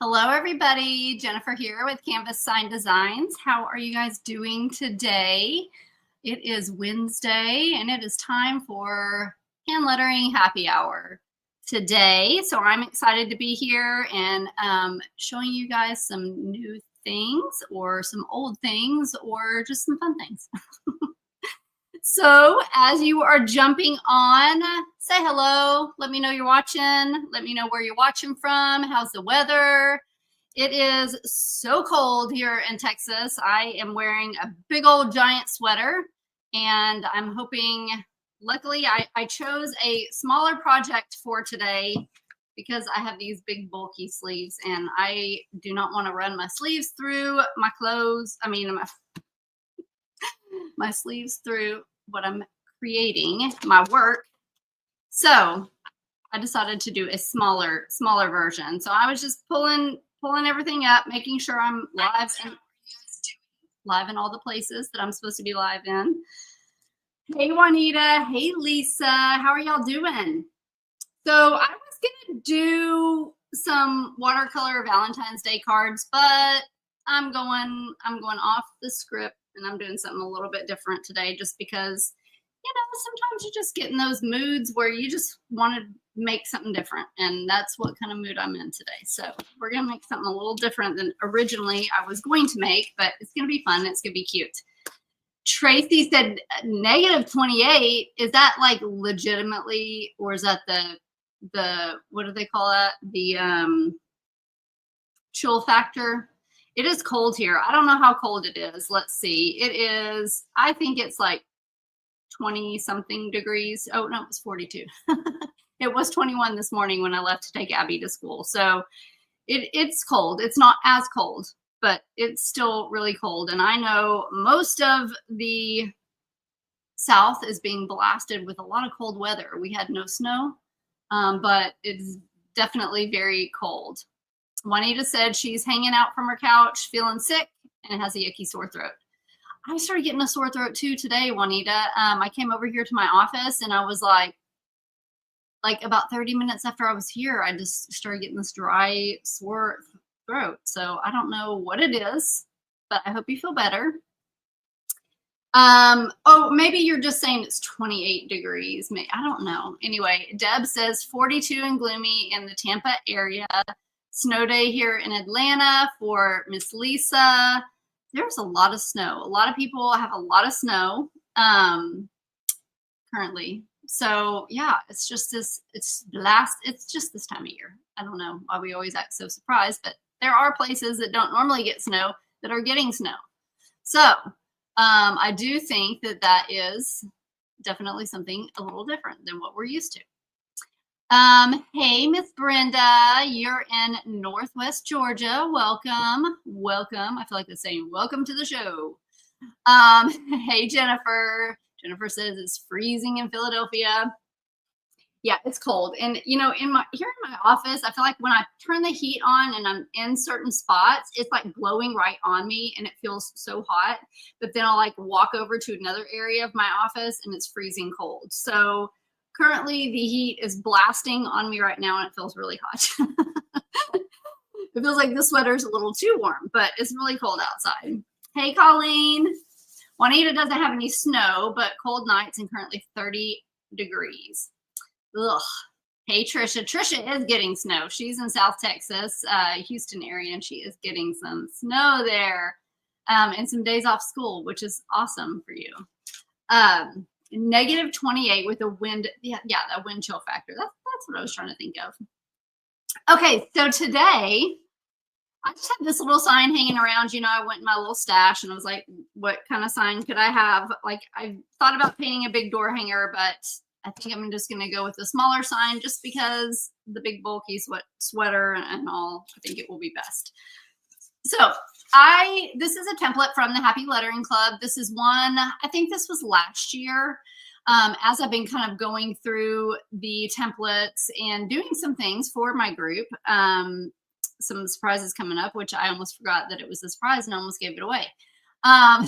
Hello, everybody. Jennifer here with Canvas Sign Designs. How are you guys doing today? It is Wednesday and it is time for hand lettering happy hour today. So I'm excited to be here and showing you guys some new things or some old things or just some fun things. So as you are jumping on, say hello. Let me know you're watching. Let me know where you're watching from. How's the weather? It is so cold here in Texas. I am wearing a big old giant sweater and I'm hoping, luckily I chose a smaller project for today because I have these big bulky sleeves and I do not want to run my sleeves through my clothes. My sleeves through what I'm creating, my work. So I decided to do a smaller version. So I was just pulling everything up, making sure I'm live in all the places that I'm supposed to be live in. Hey Juanita, hey Lisa, how are y'all doing? So I was gonna do some watercolor Valentine's Day cards, but I'm going off the script and I'm doing something a little bit different today just because, you know, sometimes you just get in those moods where you just want to make something different. And that's what kind of mood I'm in today. So we're going to make something a little different than originally I was going to make, but it's going to be fun. It's going to be cute. Tracy said -28. Is that like legitimately, or is that the what do they call that? The chill factor? It is cold here. I don't know how cold it is. Let's see. It is, I think it's like 20 something degrees. Oh no, it was 42. It was 21 this morning when I left to take Abby to school. So it's cold. It's not as cold, but it's still really cold. And I know most of the South is being blasted with a lot of cold weather. We had no snow, but it's definitely very cold. Juanita said she's hanging out from her couch, feeling sick, and has a yucky sore throat. I started getting a sore throat too today, Juanita. I came over here to my office and I was like about 30 minutes after I was here, I just started getting this dry, sore throat. So I don't know what it is, but I hope you feel better. Oh, maybe you're just saying it's 28 degrees. I don't know. Anyway, Deb says 42 and gloomy in the Tampa area. Snow day here in Atlanta for Miss Lisa. There's a lot of snow. A lot of people have a lot of snow currently. So yeah, it's just this time of year. I don't know why we always act so surprised, but there are places that don't normally get snow that are getting snow. So I do think that is definitely something a little different than what we're used to. Hey, Miss Brenda, you're in Northwest Georgia. Welcome. I feel like they're saying welcome to the show. Hey, Jennifer. Jennifer says it's freezing in Philadelphia. Yeah, it's cold. And you know, here in my office, I feel like when I turn the heat on and I'm in certain spots, it's like blowing right on me and it feels so hot. But then I'll like walk over to another area of my office and it's freezing cold. So currently the heat is blasting on me right now and it feels really hot. It feels like the sweater is a little too warm, but it's really cold outside. Hey, Colleen. Juanita doesn't have any snow, but cold nights and currently 30 degrees. Ugh. Hey, Trisha. Trisha is getting snow. She's in South Texas, Houston area, and she is getting some snow there and some days off school, which is awesome for you. -28 with a wind. Yeah, that wind chill factor. That's what I was trying to think of. Okay, so today I just had this little sign hanging around. You know, I went in my little stash and I was like, what kind of sign could I have? Like, I thought about painting a big door hanger, but I think I'm just going to go with a smaller sign just because the big bulky sweater and all, I think it will be best. So this is a template from the Happy Lettering Club. This is one, I think this was last year. As I've been kind of going through the templates and doing some things for my group, some surprises coming up, which I almost forgot that it was a surprise and almost gave it away. I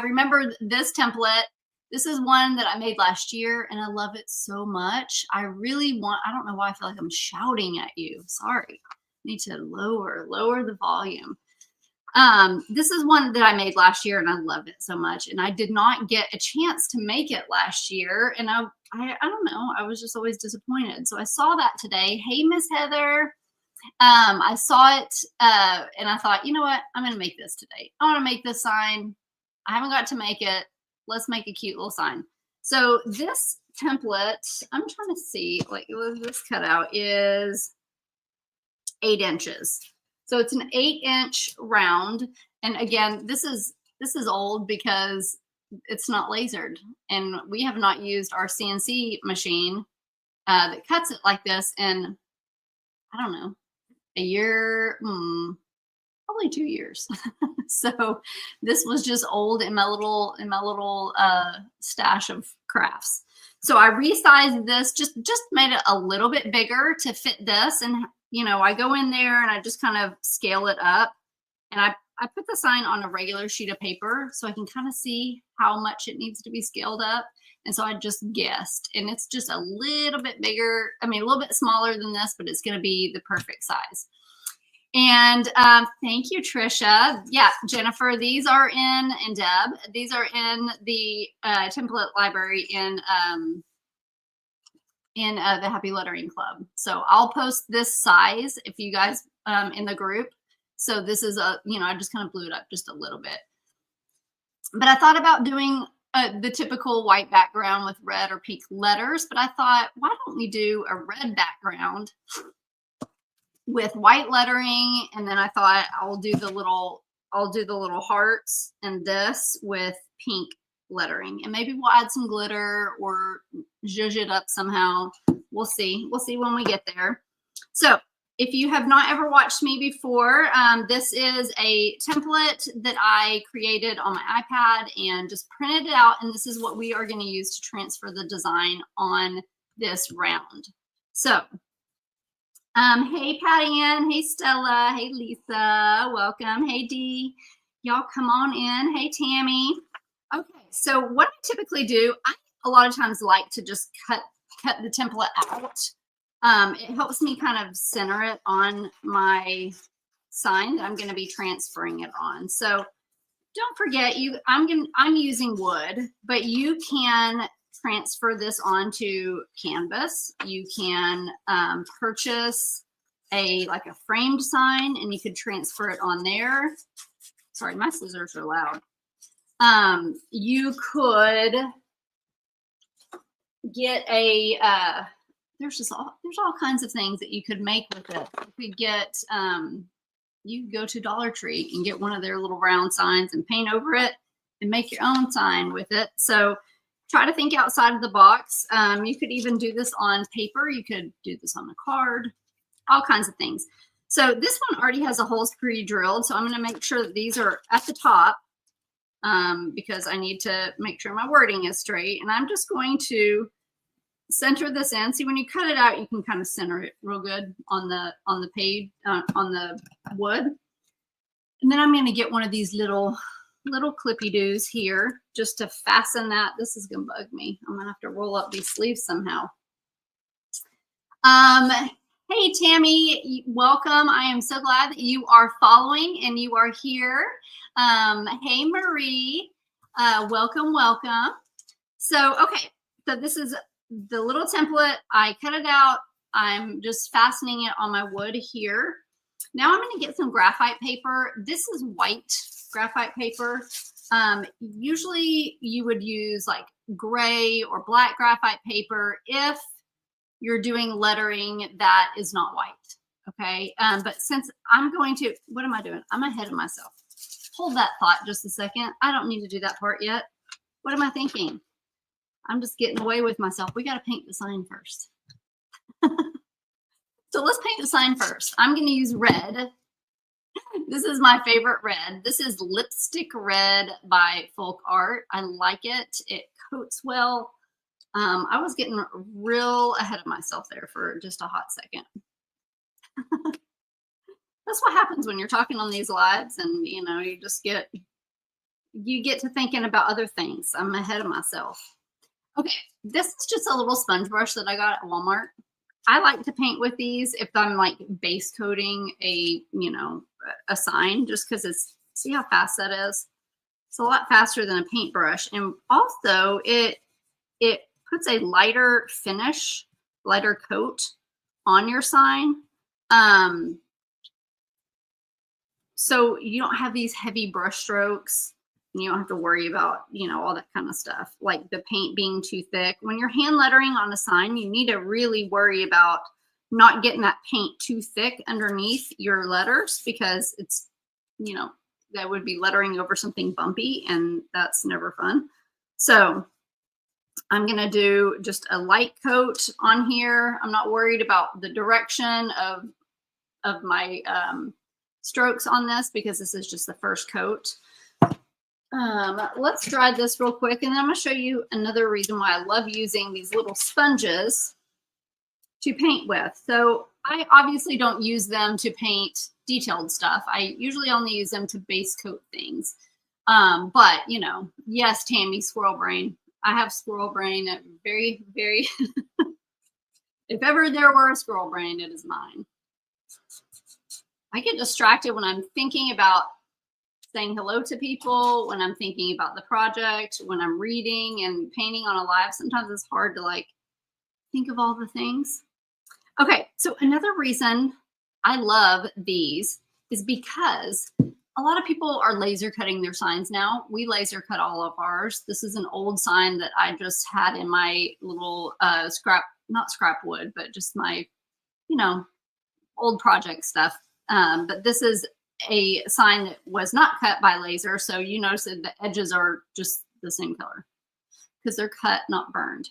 remember this template. This is one that I made last year and I love it so much. I don't know why I feel like I'm shouting at you. Sorry. Need to lower the volume. This is one that I made last year and I love it so much. And I did not get a chance to make it last year. And I don't know, I was just always disappointed. So I saw that today. Hey, Miss Heather. I saw it and I thought, you know what? I'm going to make this today. I want to make this sign. I haven't got to make it. Let's make a cute little sign. So this template, I'm trying to see, like this cutout is 8 inches. So it's an 8-inch round. And again, this is old because it's not lasered. And we have not used our CNC machine that cuts it like this in, I don't know, a year, probably 2 years. So this was just old in my little stash of crafts. So I resized this, just made it a little bit bigger to fit this. And, you know, I go in there and I just kind of scale it up. And I put the sign on a regular sheet of paper so I can kind of see how much it needs to be scaled up. And so I just guessed, and it's just a little bit bigger. I mean, a little bit smaller than this, but it's going to be the perfect size. And thank you, Trisha. Yeah, Jennifer, these are and Deb, these are in the template library in the Happy Lettering Club. So I'll post this size if you guys in the group. So this is you know, I just kind of blew it up just a little bit. But I thought about doing the typical white background with red or pink letters, but I thought, why don't we do a red background with white lettering? And then I thought I'll do the little hearts and this with pink lettering, and maybe we'll add some glitter or zhuzh it up somehow. We'll see when we get there. So if you have not ever watched me before, this is a template that I created on my iPad and just printed it out. And this is what we are going to use to transfer the design on this round. So, hey, Patty Ann. Hey, Stella. Hey, Lisa. Welcome. Hey, Dee. Y'all come on in. Hey, Tammy. Okay, so what I typically do, I a lot of times like to just cut the template out. It helps me kind of center it on my sign that I'm going to be transferring it on. So don't forget, I'm using wood, but you can transfer this onto canvas. You can purchase like a framed sign, and you could transfer it on there. Sorry, my scissors are loud. You could get there's all kinds of things that you could make with it. You could get, you could go to Dollar Tree and get one of their little round signs and paint over it and make your own sign with it. So try to think outside of the box. You could even do this on paper. You could do this on a card, all kinds of things. So this one already has the holes pre-drilled. So I'm going to make sure that these are at the top because I need to make sure my wording is straight. And I'm just going to center this in. See, when you cut it out, you can kind of center it real good on the page, on the wood. And then I'm going to get one of these little clippy-doos here just to fasten that. This is going to bug me. I'm going to have to roll up these sleeves somehow. Hey, Tammy, welcome. I am so glad that you are following and you are here. Hey, Marie, welcome. So, okay, so this is the little template. I cut it out. I'm just fastening it on my wood here. Now I'm going to get some graphite paper. This is white graphite paper. Usually you would use like gray or black graphite paper if you're doing lettering that is not white. Okay. But since I'm going to, what am I doing? I'm ahead of myself. Hold that thought just a second. I don't need to do that part yet. What am I thinking? I'm just getting away with myself. We got to paint the sign first. So let's paint the sign first. I'm going to use red. This is my favorite red. This is Lipstick Red by Folk Art. I like it. It coats well. I was getting real ahead of myself there for just a hot second. That's what happens when you're talking on these lives, and you know, you get to thinking about other things. I'm ahead of myself. Okay, this is just a little sponge brush that I got at Walmart. I like to paint with these if I'm like base coating a, you know, a sign, just because it's, see how fast that is? It's a lot faster than a paintbrush. And also it puts a lighter finish, lighter coat on your sign. So you don't have these heavy brush strokes, and you don't have to worry about, you know, all that kind of stuff, like the paint being too thick. When you're hand lettering on a sign, you need to really worry about not getting that paint too thick underneath your letters, because it's, you know, that would be lettering over something bumpy, and that's never fun. So I'm going to do just a light coat on here. I'm not worried about the direction of my strokes on this, because this is just the first coat. Let's dry this real quick, and then I'm going to show you another reason why I love using these little sponges to paint with. So I obviously don't use them to paint detailed stuff. I usually only use them to base coat things. But, you know, yes, Tammy, squirrel brain. I have squirrel brain. Very, very, if ever there were a squirrel brain, it is mine. I get distracted when I'm thinking about saying hello to people, when I'm thinking about the project, when I'm reading and painting on a live. Sometimes it's hard to like think of all the things. Okay, so another reason I love these is because a lot of people are laser cutting their signs now. We laser cut all of ours. This is an old sign that I just had in my little not scrap wood, but just my, you know, old project stuff. But this is a sign that was not cut by laser. So you notice that the edges are just the same color because they're cut, not burned.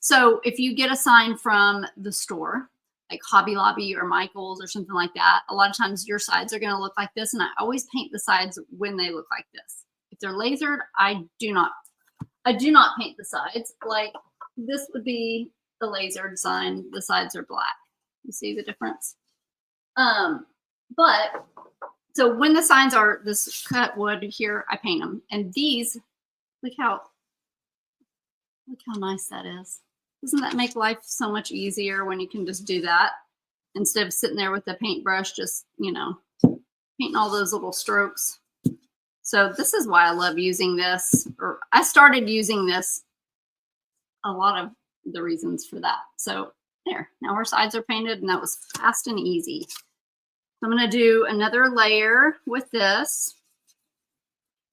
So if you get a sign from the store, like Hobby Lobby or Michael's or something like that, a lot of times your sides are going to look like this. And I always paint the sides when they look like this. If they're lasered, I do not paint the sides. Like this would be the lasered sign. The sides are black. You see the difference? But so when the signs are this cut wood here, I paint them. And these, look how nice that is. Doesn't that make life so much easier when you can just do that instead of sitting there with the paintbrush, just, you know, painting all those little strokes. So this is why I love using this, or I started using this, a lot of the reasons for that. So there, now our sides are painted, and that was fast and easy. I'm going to do another layer with this.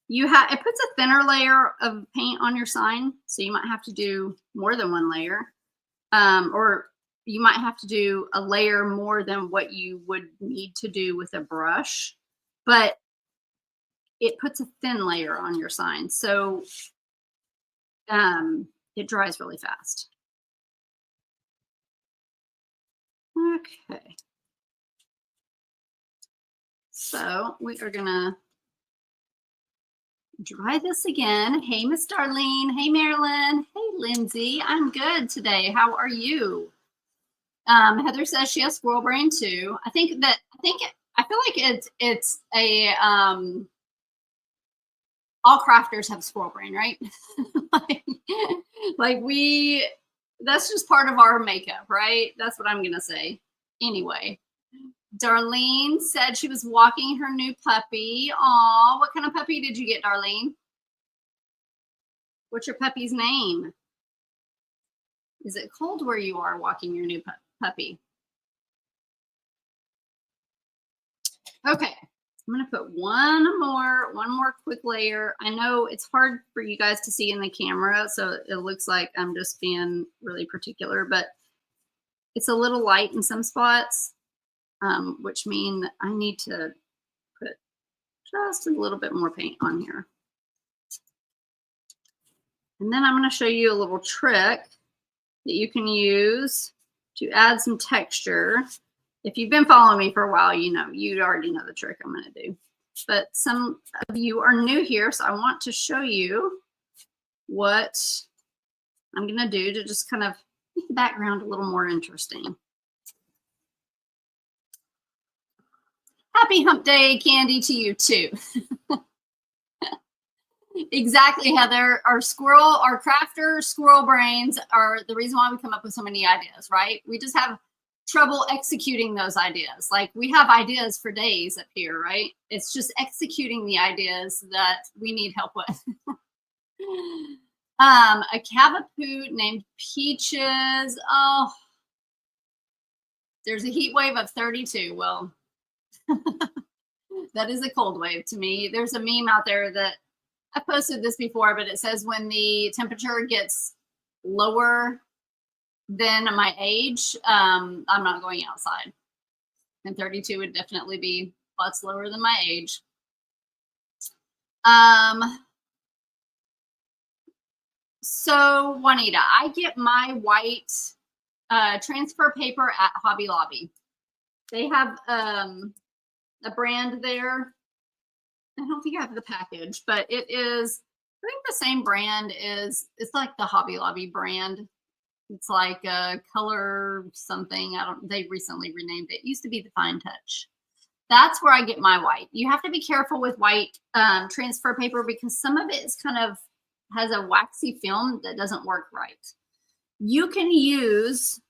It puts a thinner layer of paint on your sign, so you might have to do more than one layer, or you might have to do a layer more than what you would need to do with a brush, but it puts a thin layer on your sign, so it dries really fast. Okay. So we are gonna dry this again. Hey, Miss Darlene. Hey, Marilyn. Hey, Lindsay. I'm good today. How are you? Heather says she has squirrel brain too. I feel like it's a all crafters have squirrel brain, right? That's just part of our makeup, right? That's what I'm gonna say. Anyway. Darlene said she was walking her new puppy. Aw, what kind of puppy did you get, Darlene? What's your puppy's name? Is it cold where you are walking your new puppy? Okay, I'm gonna put one more quick layer. I know it's hard for you guys to see in the camera, so it looks like I'm just being really particular, but it's a little light in some spots. Which mean I need to put just a little bit more paint on here. And then I'm going to show you a little trick that you can use to add some texture. If you've been following me for a while, you already know the trick I'm going to do. But some of you are new here, so I want to show you what I'm going to do to just kind of make the background a little more interesting. Happy hump day candy to you too. Exactly, Heather. Our crafter squirrel brains are the reason why we come up with so many ideas, right? We just have trouble executing those ideas. Like we have ideas for days up here, right? It's just executing the ideas that we need help with. A cavapoo named Peaches. Oh, there's a heat wave of 32. Well, that is a cold wave to me. There's a meme out there that I posted this before, but it says when the temperature gets lower than my age, I'm not going outside. And 32 would definitely be lots lower than my age. So Juanita, I get my white transfer paper at Hobby Lobby. They have a brand there. I don't think I have the package, but it is, I think the same brand is, it's like the Hobby Lobby brand. It's like a color something. They recently renamed it. It used to be the Fine Touch. That's where I get my white. You have to be careful with white transfer paper because some of it is kind of has a waxy film that doesn't work right. You can use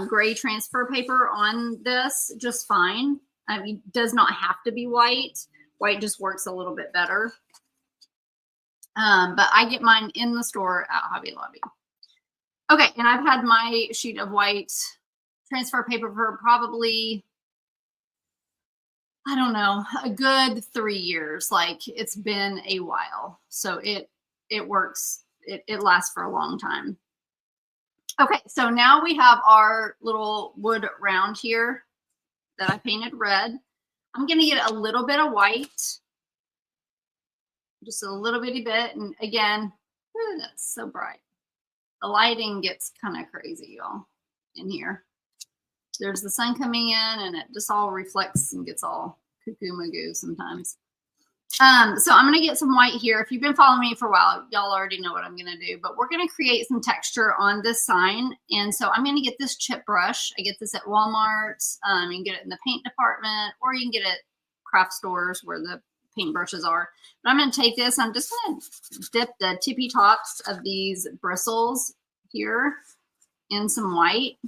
gray transfer paper on this just fine. I mean, it does not have to be white. White just works a little bit better. But I get mine in the store at Hobby Lobby. Okay, and I've had my sheet of white transfer paper for probably, I don't know, a good 3 years. Like it's been a while. So it works, it lasts for a long time. Okay, so now we have our little wood round here that I painted red. I'm gonna get a little bit of white, just a little bitty bit. And again, ooh, that's so bright. The lighting gets kind of crazy, y'all, in here. There's the sun coming in and it just all reflects and gets all cuckoo magoo sometimes. So I'm going to get some white here. If you've been following me for a while, y'all already know what I'm going to do, but we're going to create some texture on this sign. And so I'm going to get this chip brush. I get this at Walmart. You can get it in the paint department, or you can get it at craft stores where the paint brushes are. But I'm going to take this. I'm just going to dip the tippy tops of these bristles here in some white.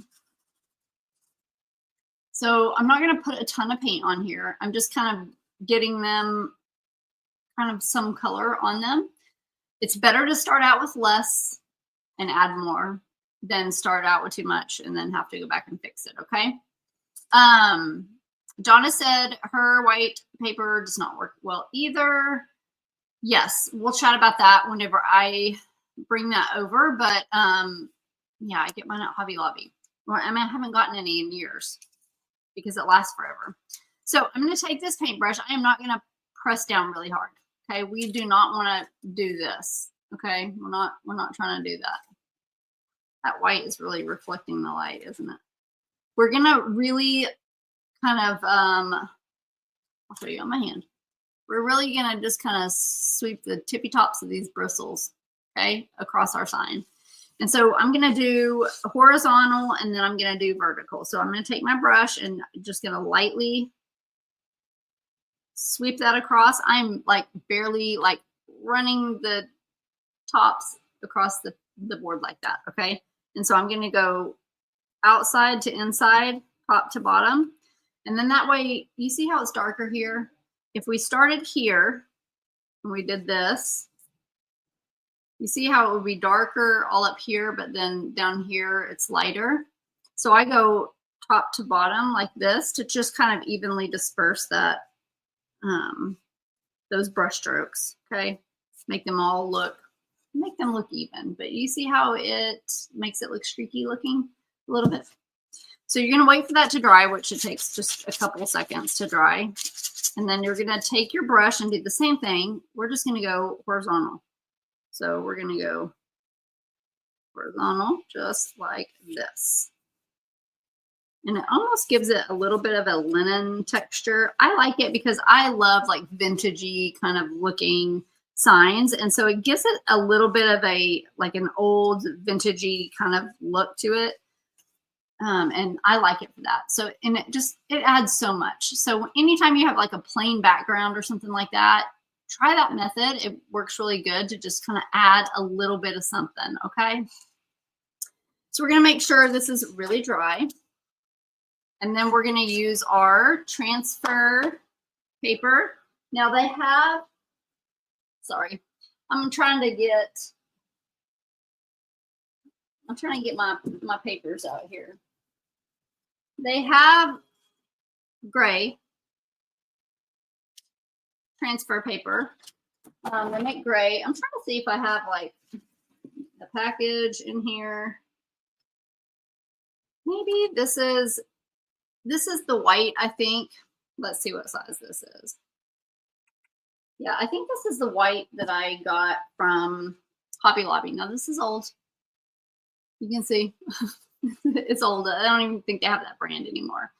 So I'm not going to put a ton of paint on here. I'm just kind of getting them kind of some color on them. It's better to start out with less and add more than start out with too much and then have to go back and fix it. Okay. Donna said her white paper does not work well either. Yes, we'll chat about that whenever I bring that over. But yeah, I get mine at Hobby Lobby. Well, I mean, I haven't gotten any in years because it lasts forever. So I'm going to take this paintbrush. I am not going to press down really hard. Okay, we do not want to do this. Okay, we're not trying to do that. That white is really reflecting the light, isn't it? We're gonna really kind of I'll show you on my hand. We're really gonna just kind of sweep the tippy tops of these bristles, okay, across our sign. And so I'm gonna do horizontal and then I'm gonna do vertical. So I'm gonna take my brush and just gonna lightly sweep that across. I'm like barely like running the tops across the board like that. Okay. And so I'm going to go outside to inside, top to bottom. And then that way, you see how it's darker here? If we started here and we did this, you see how it would be darker all up here, but then down here it's lighter. So I go top to bottom like this to just kind of evenly disperse that those brush strokes. Okay, make them look even. But you see how it makes it look streaky looking a little bit. So you're gonna wait for that to dry, which it takes just a couple seconds to dry, and then you're gonna take your brush and do the same thing. We're just gonna go horizontal. So we're gonna go horizontal just like this. And it almost gives it a little bit of a linen texture. I like it because I love like vintagey kind of looking signs. And so it gives it a little bit of a, like an old vintagey kind of look to it. And I like it for that. So, and it adds so much. So anytime you have like a plain background or something like that, try that method. It works really good to just kind of add a little bit of something. Okay. So we're going to make sure this is really dry. And then we're going to use our transfer paper. Now they have, sorry, I'm trying to get my papers out here. They have gray transfer paper. They make gray. I'm trying to see if I have like a package in here. Maybe this is the white, I think. Let's see what size this is. Yeah, I think this is the white that I got from Hobby Lobby. Now this is old. You can see it's old. I don't even think they have that brand anymore.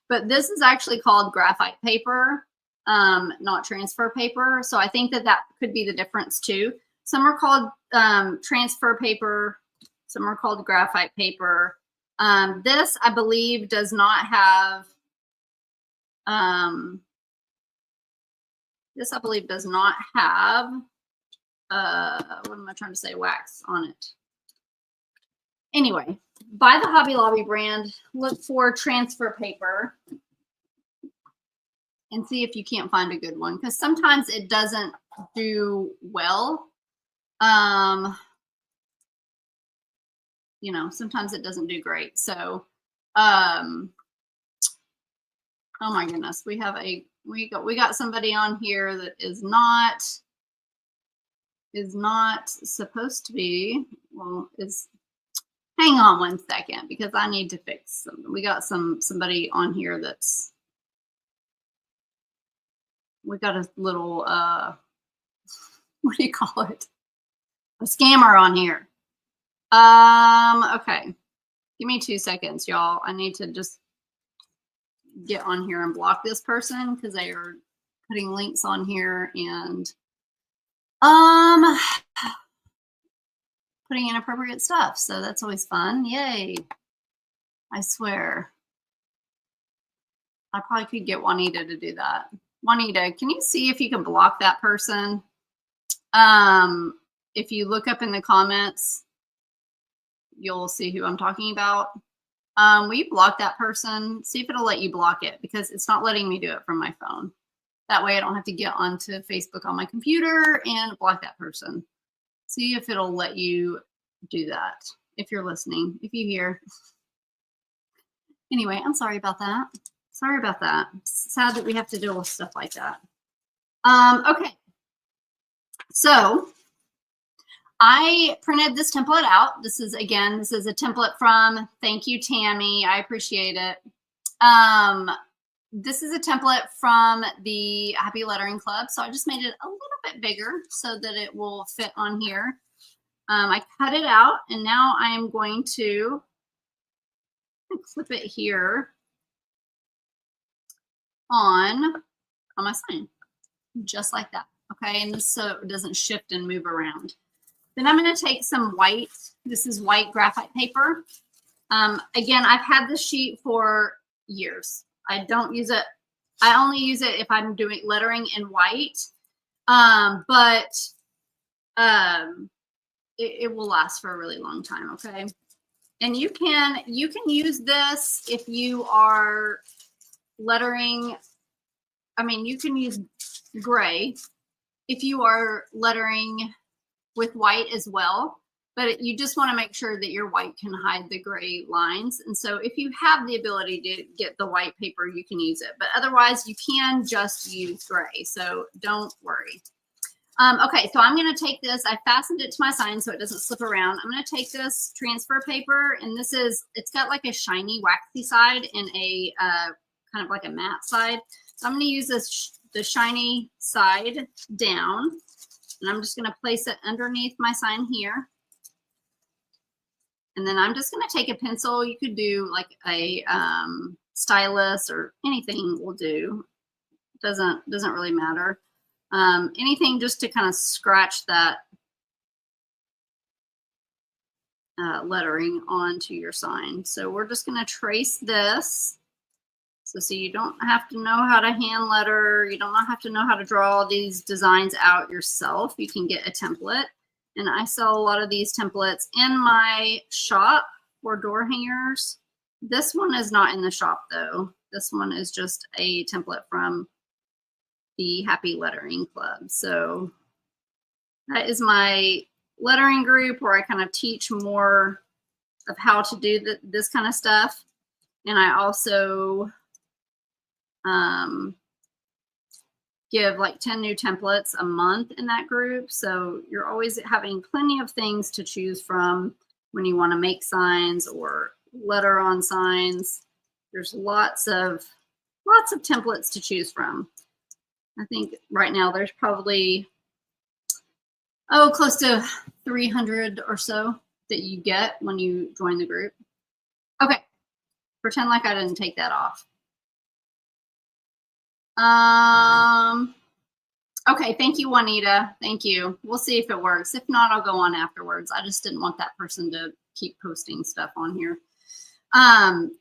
But this is actually called graphite paper, not transfer paper. So I think that could be the difference too. Some are called transfer paper. Some are called graphite paper. This, I believe, does not have, this, I believe, does not have, what am I trying to say, wax on it. Anyway, buy the Hobby Lobby brand, look for transfer paper, and see if you can't find a good one, because sometimes it doesn't do well. You know, sometimes it doesn't do great. So, oh my goodness, we got somebody on here that is not supposed to be. Well, hang on one second, because I need to fix something. We got somebody on here we got a little what do you call it? A scammer on here. Okay. Give me 2 seconds, y'all. I need to just get on here and block this person because they are putting links on here and putting inappropriate stuff. So that's always fun. Yay. I swear. I probably could get Juanita to do that. Juanita, can you see if you can block that person? If you look up in the comments, you'll see who I'm talking about. Will you block that person? See if it'll let you block it, because it's not letting me do it from my phone. That way I don't have to get onto Facebook on my computer and block that person. See if it'll let you do that. If you're listening, if you hear. Anyway, I'm sorry about that. Sorry about that. It's sad that we have to deal with stuff like that. Okay. So I printed this template out. This is a template from Thank You, Tammy. I appreciate it. This is a template from the Happy Lettering Club. So I just made it a little bit bigger so that it will fit on here. I cut it out, and now I am going to clip it here on my sign, just like that. Okay, and this so it doesn't shift and move around. Then I'm going to take some white. This is white graphite paper. Again, I've had this sheet for years. I don't use it. I only use it if I'm doing lettering in white. It will last for a really long time. Okay. And you can use this if you are lettering. I mean, you can use gray if you are lettering with white as well, but you just want to make sure that your white can hide the gray lines. And so if you have the ability to get the white paper, you can use it, but otherwise you can just use gray. So don't worry. Okay, so I'm going to take this. I fastened it to my sign so it doesn't slip around. I'm going to take this transfer paper, and it's got like a shiny waxy side and a kind of like a matte side. So I'm going to use the shiny side down, and I'm just going to place it underneath my sign here. And then I'm just going to take a pencil. You could do like a stylus or anything will do. Doesn't really matter. Anything just to kind of scratch that lettering onto your sign. So we're just going to trace this. So you don't have to know how to hand letter. You don't have to know how to draw these designs out yourself. You can get a template. And I sell a lot of these templates in my shop for door hangers. This one is not in the shop though. This one is just a template from the Happy Lettering Club. So that is my lettering group where I kind of teach more of how to do this kind of stuff. And I also give like 10 new templates a month in that group. So you're always having plenty of things to choose from when you want to make signs or letter on signs. There's lots of templates to choose from. I think right now there's probably close to 300 or so that you get when you join the group. Okay, pretend like I didn't take that off. Okay, thank you, Juanita. Thank you. We'll see if it works. If not, I'll go on afterwards. I just didn't want that person to keep posting stuff on here.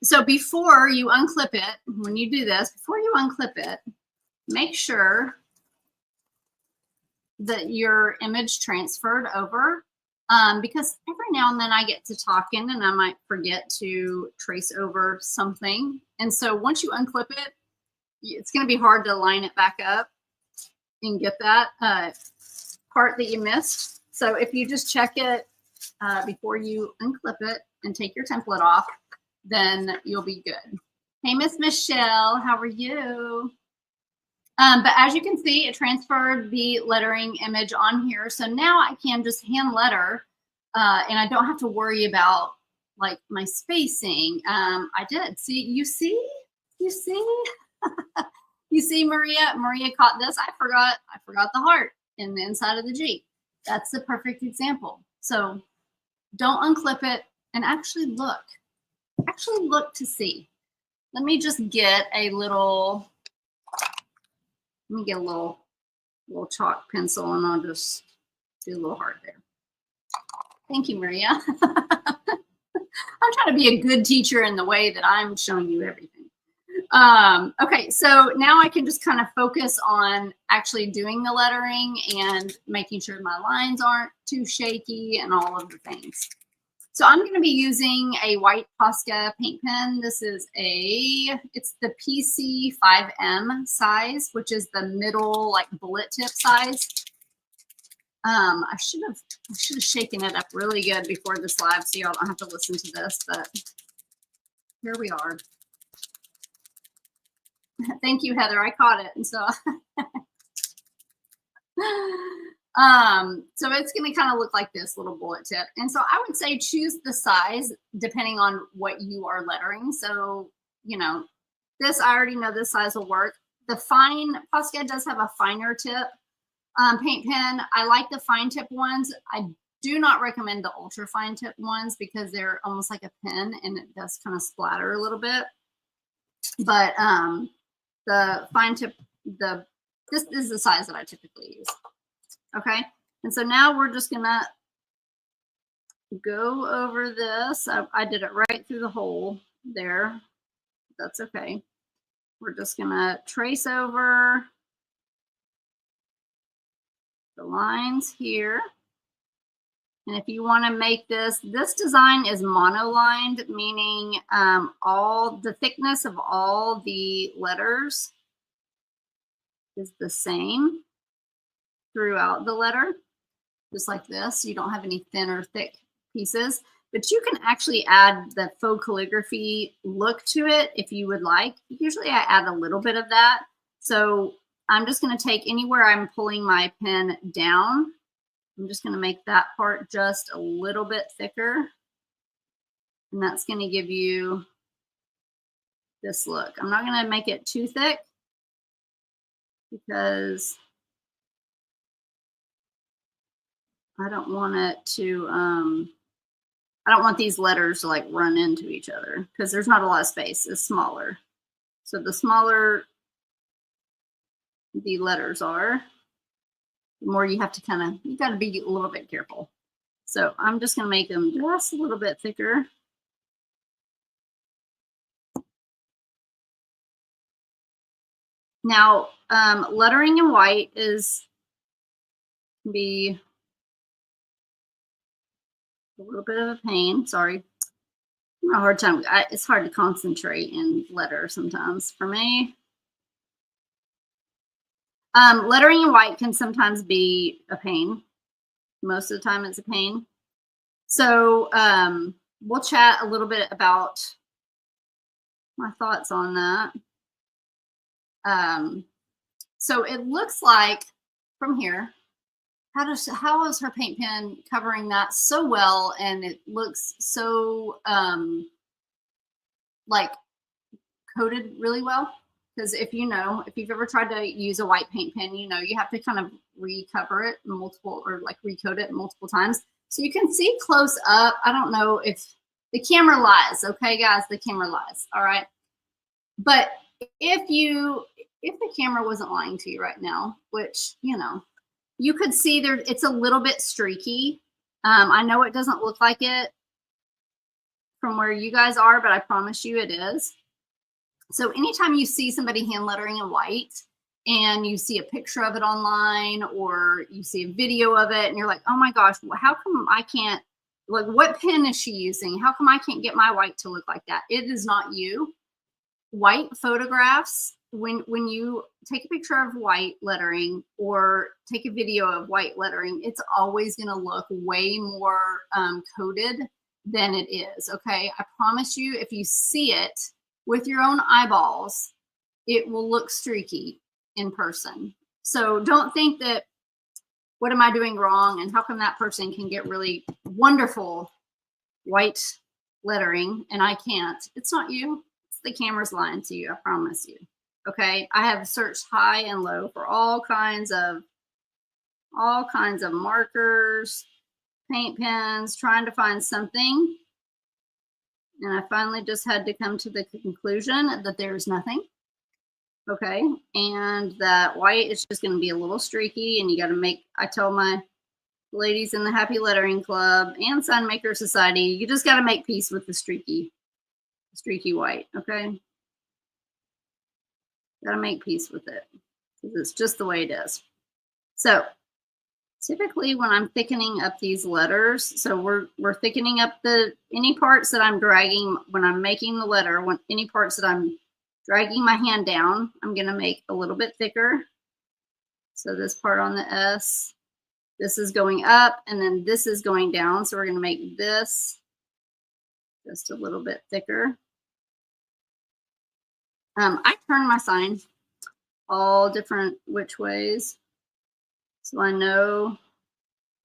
So before you unclip it, when you do this, before you unclip it, make sure that your image transferred over, because every now and then I get to talking and I might forget to trace over something. And so once you unclip it, it's going to be hard to line it back up and get that part that you missed. So if you just check it before you unclip it and take your template off, then you'll be good. Hey, Miss Michelle, how are you? But as you can see, it transferred the lettering image on here. So now I can just hand letter and I don't have to worry about like my spacing. I did. See, you see? You see, Maria caught this. I forgot the heart in the inside of the G. That's the perfect example. So don't unclip it and actually look to see. Let me just get a little, little chalk pencil and I'll just do a little heart there. Thank you, Maria. I'm trying to be a good teacher in the way that I'm showing you everything. Okay, so now I can just kind of focus on actually doing the lettering and making sure my lines aren't too shaky and all of the things. So I'm going to be using a white Posca paint pen. This is it's the PC5M size, which is the middle like bullet tip size. I should have shaken it up really good before this live so y'all don't have to listen to this, but here we are. Thank you, Heather. I caught it. And so, so it's going to kind of look like this little bullet tip. And so I would say choose the size depending on what you are lettering. So, you know, this, I already know this size will work. The fine, Posca does have a finer tip paint pen. I like the fine tip ones. I do not recommend the ultra fine tip ones because they're almost like a pen and it does kind of splatter a little bit. But, the fine tip, this is the size that I typically use. Okay. And so now we're just going to go over this. I did it right through the hole there. That's okay. We're just going to trace over the lines here. And if you want to make this design is monolined, meaning all the thickness of all the letters is the same throughout the letter, just like this. You don't have any thin or thick pieces, but you can actually add the faux calligraphy look to it if you would like. Usually I add a little bit of that. So I'm just going to take anywhere I'm pulling my pen down. I'm just going to make that part just a little bit thicker. And that's going to give you this look. I'm not going to make it too thick because I don't want it to, I don't want these letters to like run into each other because there's not a lot of space. It's smaller. So the smaller the letters are, the more you have to you got to be a little bit careful. So I'm just going to make them just a little bit thicker. Now, lettering in white can be a little bit of a pain. Sorry. A hard time. It's hard to concentrate in letter sometimes for me. Lettering in white can sometimes be a pain. Most of the time, it's a pain. So we'll chat a little bit about my thoughts on that. So it looks like from here, how is her paint pen covering that so well, and it looks so like coated really well? Because if you've ever tried to use a white paint pen, you have to kind of recover it recoat it multiple times. So you can see close up. I don't know if the camera lies. Okay, guys, the camera lies. All right. But if the camera wasn't lying to you right now, which, you could see there, it's a little bit streaky. I know it doesn't look like it from where you guys are, but I promise you it is. So anytime you see somebody hand lettering in white and you see a picture of it online or you see a video of it and you're like, oh my gosh, how come I can't, like, what pen is she using? How come I can't get my white to look like that? It is not you. White photographs, when you take a picture of white lettering or take a video of white lettering, it's always going to look way more coated than it is. Okay, I promise you, if you see it with your own eyeballs, it will look streaky in person. So don't think that, what am I doing wrong, and how come that person can get really wonderful white lettering and I can't? It's not you. It's the camera's lying to you. I promise you. Okay, I have searched high and low for all kinds of markers, paint pens, trying to find something. And I finally just had to come to the conclusion that there's nothing. Okay, and that white is just going to be a little streaky, and you got to I tell my ladies in the Happy Lettering Club and Sign Maker Society, you just got to make peace with the streaky white. Okay, got to make peace with it because it's just the way it is. So typically when I'm thickening up these letters, so we're thickening up any parts that I'm dragging when I'm making the letter, any parts that I'm dragging my hand down, I'm going to make a little bit thicker. So this part on the S, this is going up, and then this is going down. So we're going to make this just a little bit thicker. I turn my sign all different which ways, so I know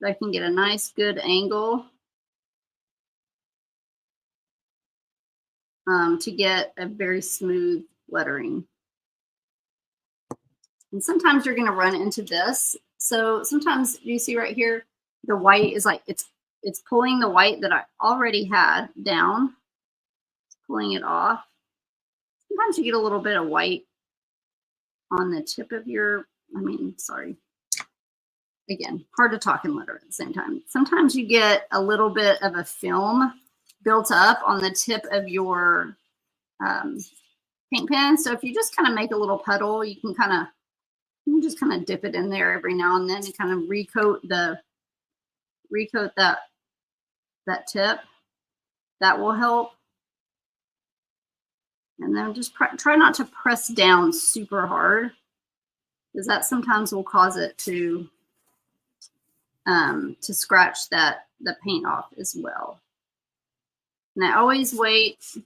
that I can get a nice good angle to get a very smooth lettering. And sometimes you're going to run into this. So sometimes you see right here, the white is like, it's pulling the white that I already had down, it's pulling it off. Sometimes you get a little bit of white on the tip of again, hard to talk and letter at the same time. Sometimes you get a little bit of a film built up on the tip of your paint pen. So if you just kind of make a little puddle, you can just kind of dip it in there every now and then and kind of recoat that tip. That will help. And then just try not to press down super hard, because that sometimes will cause it to scratch the paint off as well. And I always wait.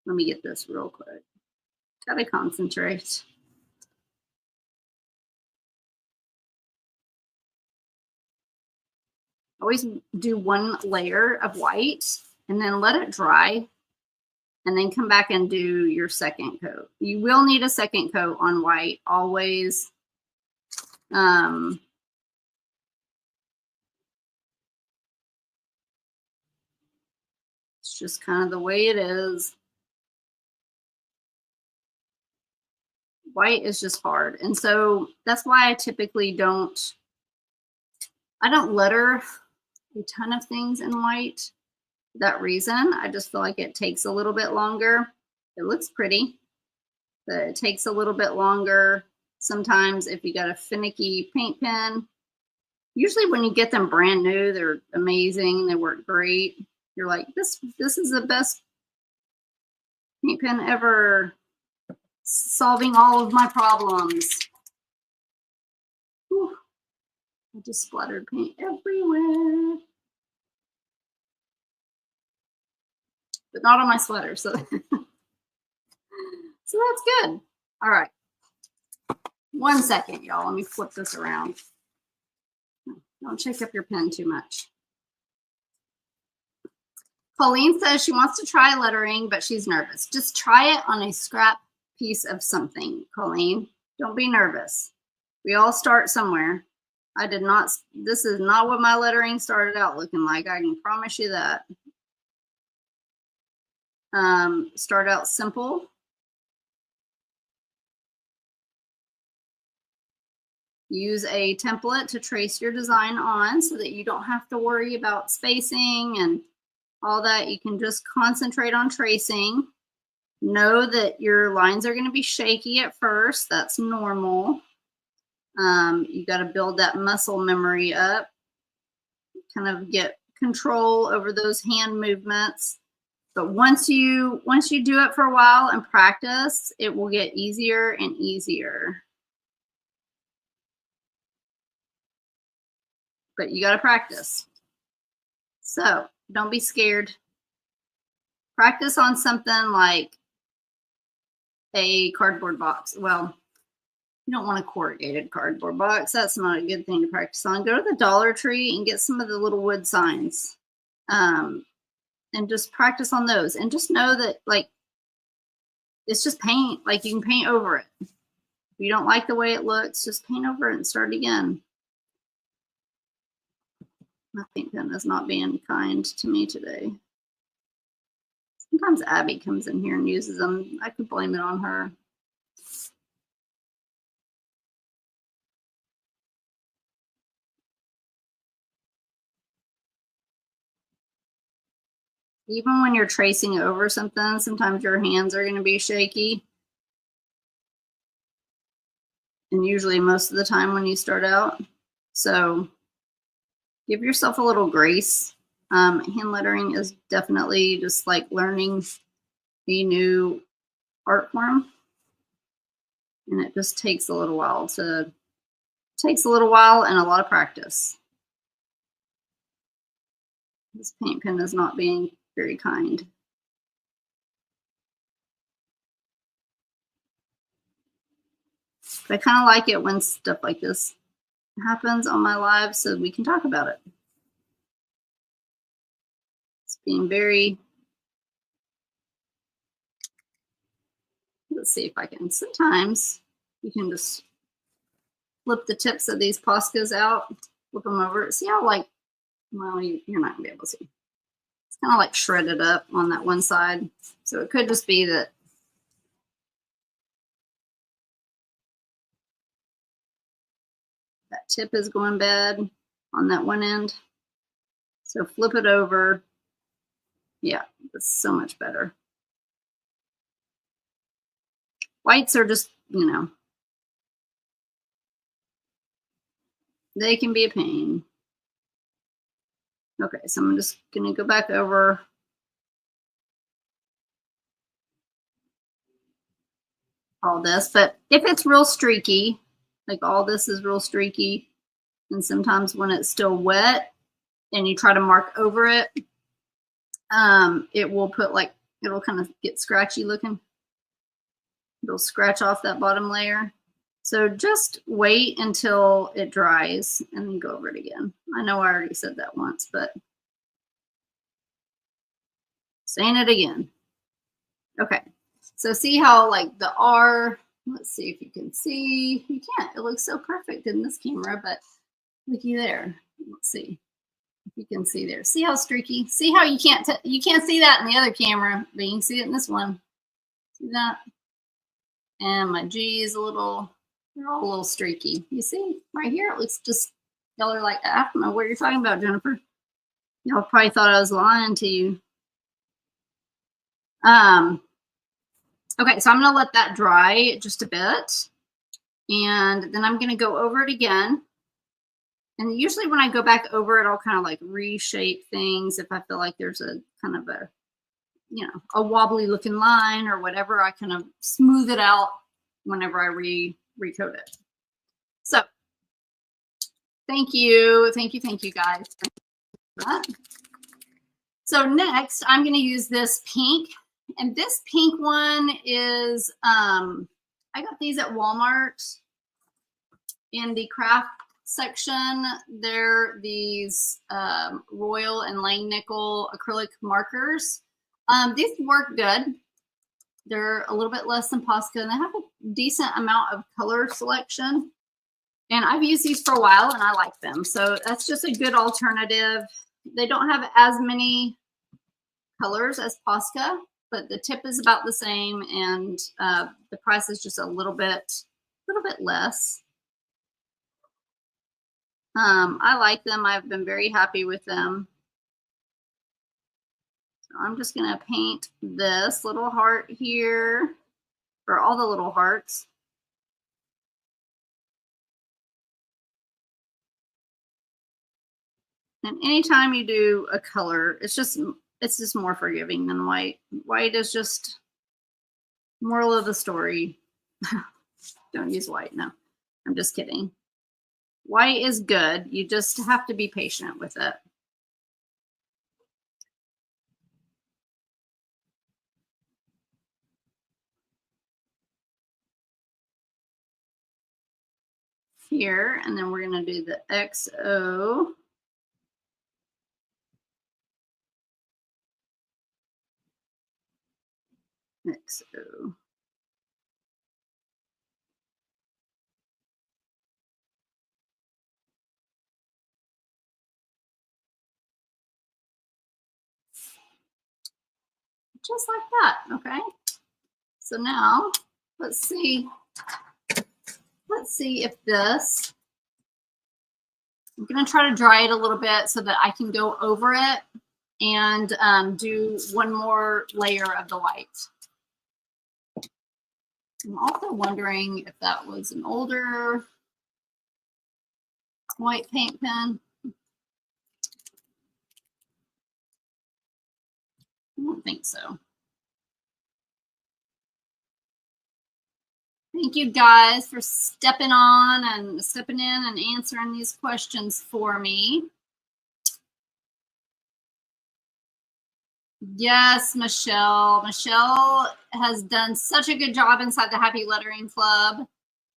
Let me get this real quick. Gotta concentrate. Always do one layer of white and then let it dry, and then come back and do your second coat. You will need a second coat on white, always. It's just kind of the way it is. White is just hard. And so that's why I typically don't letter a ton of things in white. For that reason, I just feel like it takes a little bit longer. It looks pretty, but it takes a little bit longer. Sometimes if you got a finicky paint pen, usually when you get them brand new, they're amazing. They work great. You're like, this is the best paint pen ever, solving all of my problems. Whew. I just splattered paint everywhere. But not on my sweater, so so that's good. All right. 1 second, y'all. Let me flip this around. Don't shake up your pen too much. Colleen says she wants to try lettering, but she's nervous. Just try it on a scrap piece of something, Colleen. Don't be nervous. We all start somewhere. I did not, this is not what my lettering started out looking like. I can promise you that. Start out simple. Use a template to trace your design on so that you don't have to worry about spacing and all that. You can just concentrate on tracing. Know that your lines are going to be shaky at first. That's normal. You got to build that muscle memory up, kind of get control over those hand movements. But once you do it for a while and practice, it will get easier and easier. But you got to practice. So don't be scared. Practice on something like a cardboard box. Well, you don't want a corrugated cardboard box. That's not a good thing to practice on. Go to the Dollar Tree and get some of the little wood signs. And just practice on those. And just know that, like, it's just paint. Like, you can paint over it. If you don't like the way it looks, just paint over it and start again. My paint pen is not being kind to me today. Sometimes Abby comes in here and uses them. I could blame it on her. Even when you're tracing over something, sometimes your hands are going to be shaky. And usually most of the time when you start out. So give yourself a little grace. Hand lettering is definitely just like learning a new art form. And it just takes a little while and a lot of practice. This paint pen is not being very kind. But I kind of like it when stuff like this happens on my live so we can talk about it. It's being very, let's see if I can, sometimes you can just flip the tips of these Poscas out, flip them over. See how, like, well, you're not gonna be able to see. It's kind of like shredded up on that one side. So it could just be that that tip is going bad on that one end. So flip it over. Yeah, that's so much better. Whites are just, you know, they can be a pain. Okay, so I'm just going to go back over all this. But if it's real streaky, like all this is real streaky, and sometimes when it's still wet and you try to mark over it, it will put like, it'll kind of get scratchy looking. It'll scratch off that bottom layer. So just wait until it dries and then go over it again. I know I already said that once, but saying it again. Okay, so see how like the R, let's see if you can see. You can't, it looks so perfect in this camera, but looky there. Let's see if you can see there. See how streaky? See how you can't see that in the other camera, but you can see it in this one. See that? And my G is a little, they're all a little streaky. You see right here, it looks just, y'all are like, I don't know what you're talking about, Jennifer. Y'all probably thought I was lying to you. Okay, so I'm gonna let that dry just a bit. And then I'm gonna go over it again. And usually when I go back over it, I'll kind of like reshape things if I feel like there's a kind of a, you know, a wobbly looking line or whatever, I kind of smooth it out whenever I recoat it. So thank you guys for that. So next I'm going to use this pink, and this pink one is I got these at Walmart in the craft section. They're these Royal and Langnickel acrylic markers. These work good. They're a little bit less than Posca, and they have a decent amount of color selection. And I've used these for a while, and I like them. So that's just a good alternative. They don't have as many colors as Posca, but the tip is about the same, and the price is just a little bit less. I like them. I've been very happy with them. So I'm just going to paint this little heart here for all the little hearts. And anytime you do a color, it's just more forgiving than white. White is just, moral of the story, don't use white. No, I'm just kidding. White is good. You just have to be patient with it. Here, and then we're going to do the XO. XO. Just like that, okay? So now, let's see if this, I'm gonna try to dry it a little bit so that I can go over it and do one more layer of the white. I'm also wondering if that was an older white paint pen. I don't think so. Thank you guys for stepping on and stepping in and answering these questions for me. Yes, Michelle. Michelle has done such a good job inside the Happy Lettering Club.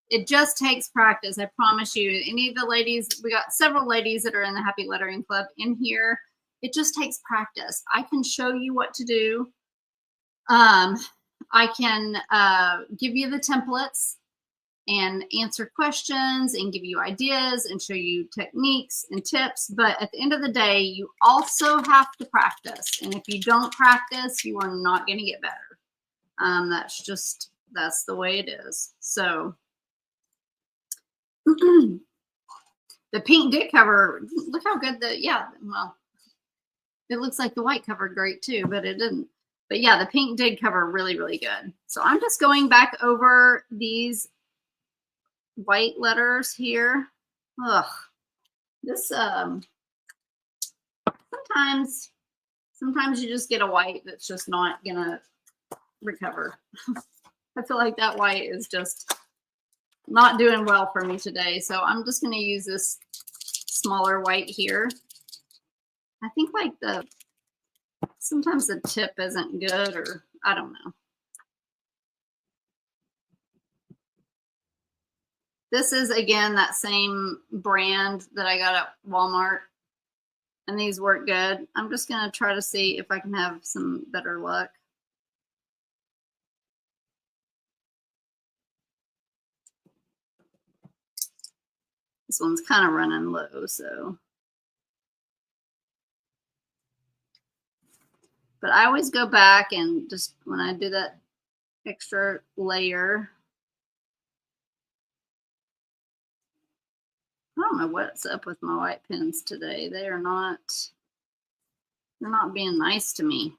It just takes practice, I promise you. Any of the ladies, we got several ladies that are in the Happy Lettering Club in here. It just takes practice. I can show you what to do. I can give you the templates and answer questions and give you ideas and show you techniques and tips. But at the end of the day, you also have to practice. And if you don't practice, you are not going to get better. That's the way it is. So the pink did cover, look how good well, it looks like the white covered great too, but it didn't. But yeah, the pink did cover really, really good. So I'm just going back over these white letters here. Ugh, this sometimes you just get a white that's just not gonna recover. I feel like that white is just not doing well for me today. So I'm just gonna use this smaller white here. I think like sometimes the tip isn't good, or I don't know. This is, again, that same brand that I got at Walmart, and these work good. I'm just going to try to see if I can have some better luck. This one's kind of running low, so. But I always go back and just, when I do that extra layer, I don't know what's up with my white pens today. They're not being nice to me.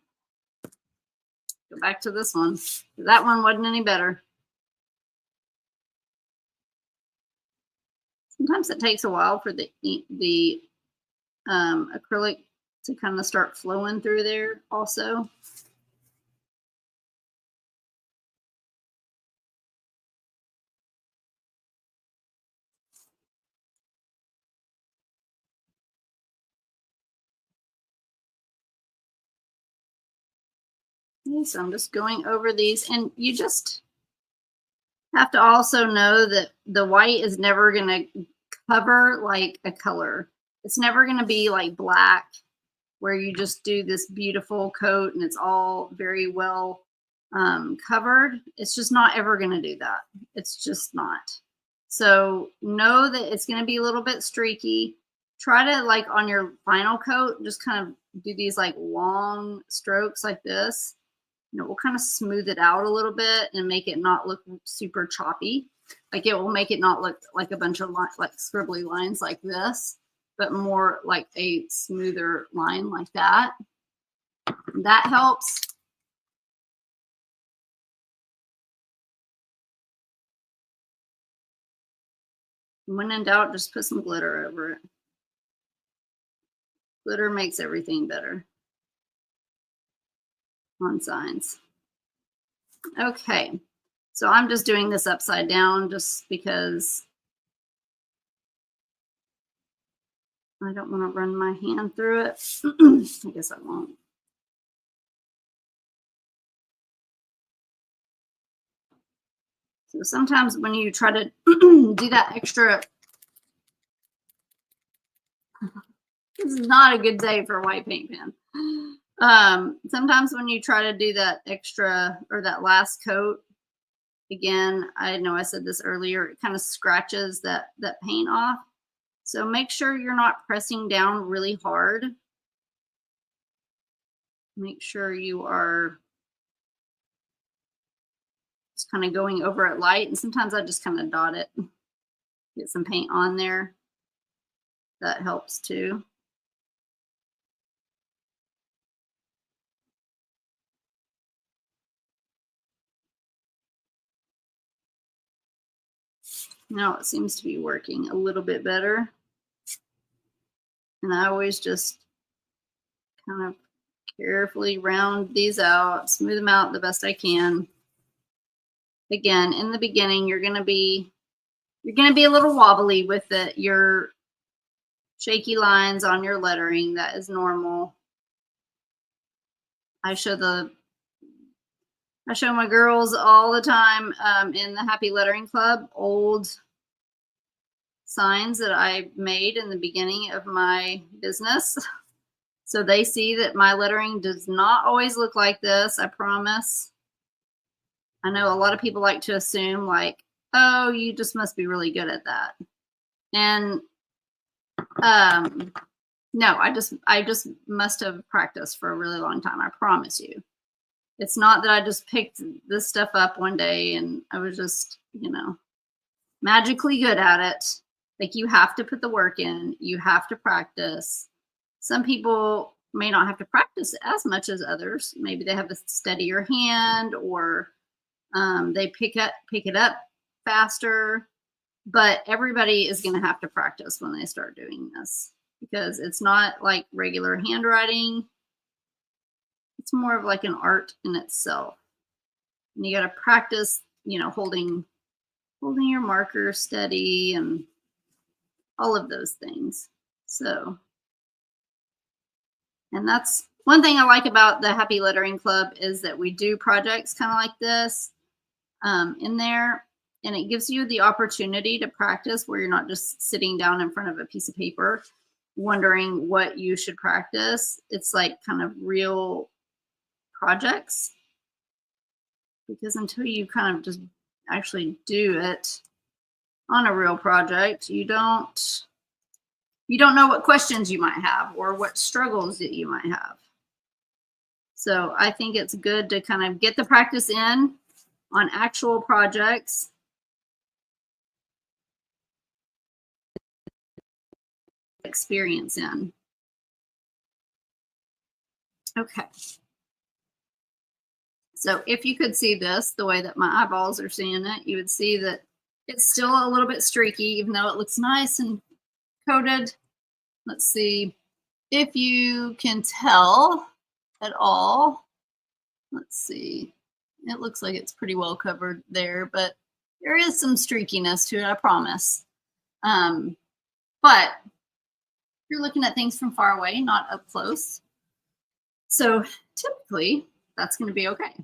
Go back to this one. That one wasn't any better. Sometimes it takes a while for the acrylic to kind of start flowing through there also. Okay, so I'm just going over these, and you just have to also know that the white is never going to cover like a color. It's never going to be like black where you just do this beautiful coat and it's all very well covered. It's just not ever going to do that. It's just not. So know that it's going to be a little bit streaky. Try to, like, on your final coat, just kind of do these like long strokes like this. You know, we'll kind of smooth it out a little bit and make it not look super choppy. Like, it will make it not look like a bunch of like scribbly lines like this, but more like a smoother line like that. That helps. When in doubt, just put some glitter over it. Glitter makes everything better on signs. Okay, so I'm just doing this upside down just because I don't want to run my hand through it. I guess I won't. So sometimes when you try to do that extra, this is not a good day for a white paint pen. Sometimes when you try to do that extra or that last coat, again, I know I said this earlier, it kind of scratches that paint off. So make sure you're not pressing down really hard. Make sure you are just kind of going over it light. And sometimes I just kind of dot it, get some paint on there. That helps too. Now it seems to be working a little bit better. And I always just kind of carefully round these out, smooth them out the best I can. Again, in the beginning, you're going to be a little wobbly with your shaky lines on your lettering. That is normal. I show my girls all the time in the Happy Lettering Club old signs that I made in the beginning of my business. So they see that my lettering does not always look like this, I promise. I know a lot of people like to assume like, oh, you just must be really good at that. And no, I just must have practiced for a really long time, I promise you. It's not that I just picked this stuff up one day and I was just, magically good at it. Like, you have to put the work in, you have to practice. Some people may not have to practice as much as others. Maybe they have a steadier hand, or they pick it up faster. But everybody is going to have to practice when they start doing this, because it's not like regular handwriting. It's more of like an art in itself. And you got to practice, holding your marker steady and all of those things. So, and that's one thing I like about the Happy Lettering Club, is that we do projects kind of like this in there, and it gives you the opportunity to practice where you're not just sitting down in front of a piece of paper wondering what you should practice. It's like kind of real projects, because until you kind of just actually do it on a real project, you don't know what questions you might have or what struggles that you might have. So I think it's good to kind of get the practice in on actual projects. Experience in. Okay. So if you could see this, the way that my eyeballs are seeing it, you would see that it's still a little bit streaky, even though it looks nice and coated. Let's see. if you can tell at all, let's see. It looks like it's pretty well covered there, but there is some streakiness to it, I promise. But you're looking at things from far away, not up close. So typically that's going to be okay.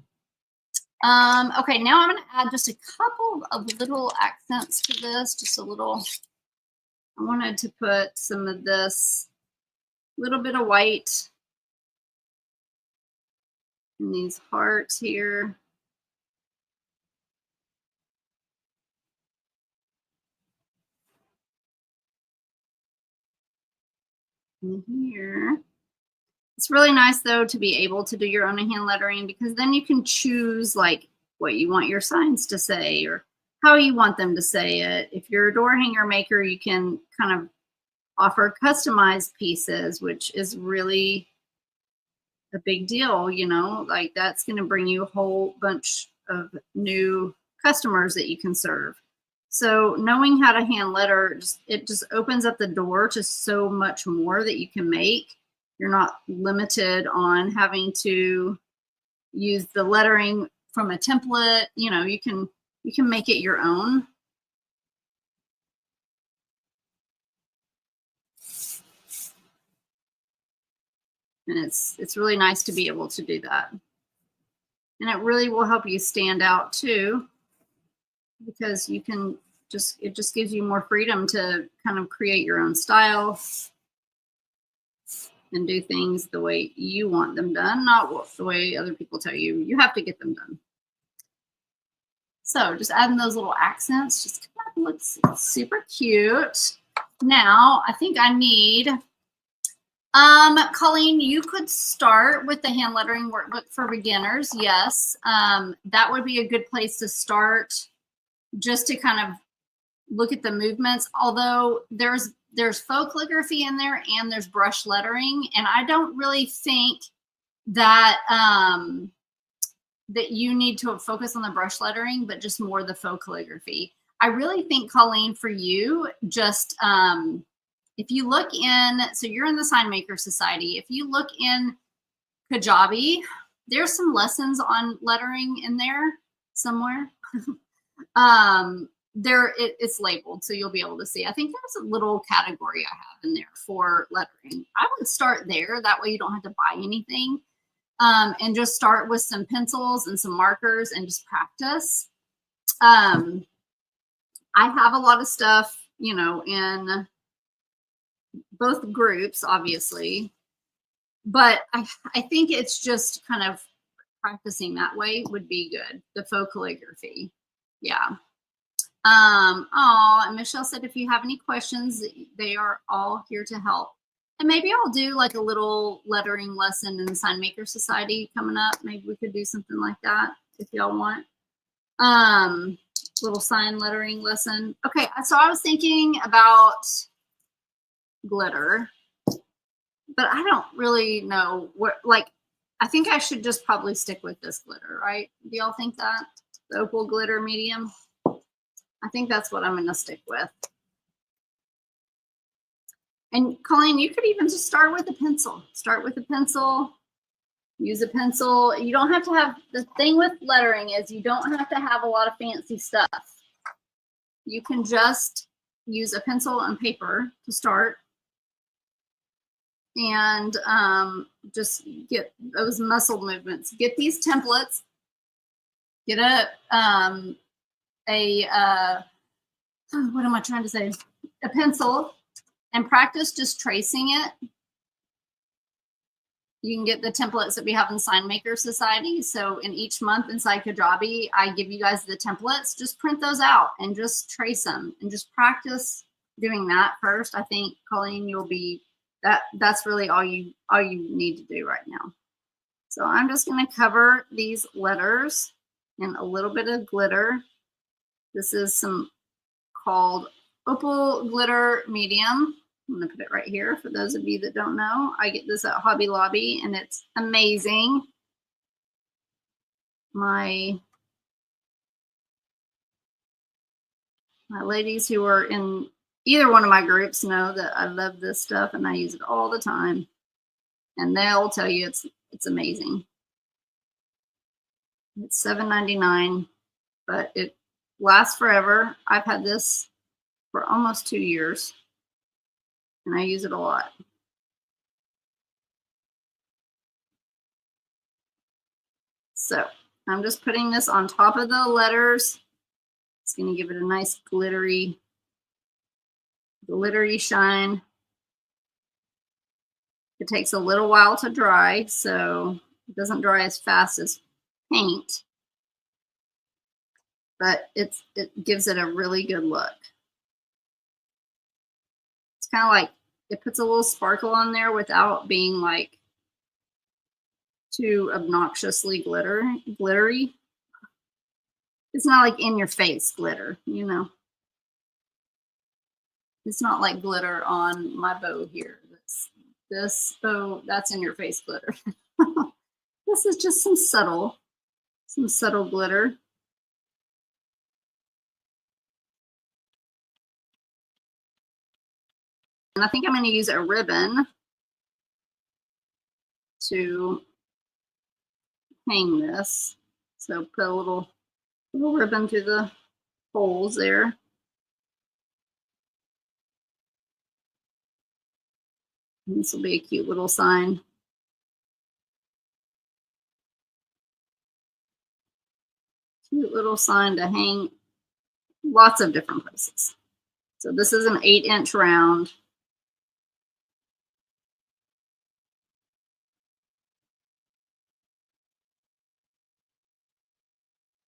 Okay, now I'm going to add just a couple of little accents to this, just a little. I wanted to put some of this little bit of white in these hearts here. In here. It's really nice though to be able to do your own hand lettering, because then you can choose like what you want your signs to say or how you want them to say it. If you're a door hanger maker, you can kind of offer customized pieces, which is really a big deal, you know, like that's going to bring you a whole bunch of new customers that you can serve. So knowing how to hand letter, it just opens up the door to so much more that you can make. You're not limited on having to use the lettering from a template. You know, you can make it your own. And it's really nice to be able to do that. And it really will help you stand out too, because you can it just gives you more freedom to kind of create your own style and do things the way you want them done, not the way other people tell you. You have to get them done. So just adding those little accents just kind of looks super cute. Now I think I need, Colleen, you could start with the hand lettering workbook for beginners. Yes, that would be a good place to start, just to kind of look at the movements. Although there's faux calligraphy in there and there's brush lettering, and I don't really think that that you need to focus on the brush lettering, but just more the faux calligraphy. I really think, Colleen, for you, just if you look in, so you're in the Sign Maker Society, if you look in Kajabi, there's some lessons on lettering in there somewhere. It's labeled, so you'll be able to see. I think there's a little category I have in there for lettering. I would start there. That way you don't have to buy anything. And just start with some pencils and some markers and just practice. I have a lot of stuff, you know, in both groups, obviously, but I think it's just kind of practicing that way would be good. The faux calligraphy. Yeah. And Michelle said, if you have any questions, they are all here to help. And maybe I'll do like a little lettering lesson in the Sign Maker Society coming up. Maybe we could do something like that if y'all want. Little sign lettering lesson. Okay, so I was thinking about glitter, but I don't really know what, like, I think I should just probably stick with this glitter, right? Do y'all think that? The opal glitter medium? I think that's what I'm going to stick with. And Colleen, you could even just start with a pencil. Start with a pencil. Use a pencil. You don't have to have, the thing with lettering is you don't have to have a lot of fancy stuff. You can just use a pencil and paper to start. And just get those muscle movements. Get these templates. Get what am I trying to say? A pencil, and practice just tracing it. You can get the templates that we have in Sign Maker Society. So in each month inside Kajabi, I give you guys the templates. Just print those out and just trace them and just practice doing that first. I think, Colleen, you'll be that's really all you need to do right now. So I'm just going to cover these letters in a little bit of glitter. This is some called opal glitter medium. I'm going to put it right here for those of you that don't know. I get this at Hobby Lobby and it's amazing. My ladies who are in either one of my groups know that I love this stuff and I use it all the time. And they'll tell you it's amazing. It's $7.99, but it lasts forever. I've had this for almost 2 years and I use it a lot. So I'm just putting this on top of the letters. It's going to give it a nice glittery shine. It takes a little while to dry, so it doesn't dry as fast as paint, but it gives it a really good look. It's kind of like it puts a little sparkle on there without being like too obnoxiously glittery. It's not like in your face glitter, you know. It's not like glitter on my bow here. This bow, that's in your face glitter. This is just some subtle glitter. And I think I'm going to use a ribbon to hang this. So put a little ribbon through the holes there. And this will be a cute little sign. Cute little sign to hang lots of different places. So this is an 8-inch round.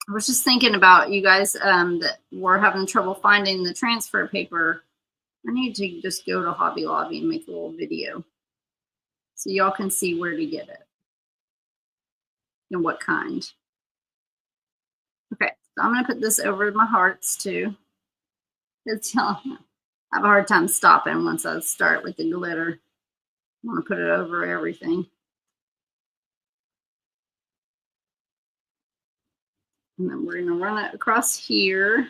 I was just thinking about you guys that were having trouble finding the transfer paper. I need to just go to Hobby Lobby and make a little video so y'all can see where to get it and what kind. Okay, so I'm going to put this over my hearts too. I have a hard time stopping once I start with the glitter. I want to put it over everything. And then we're going to run it across here.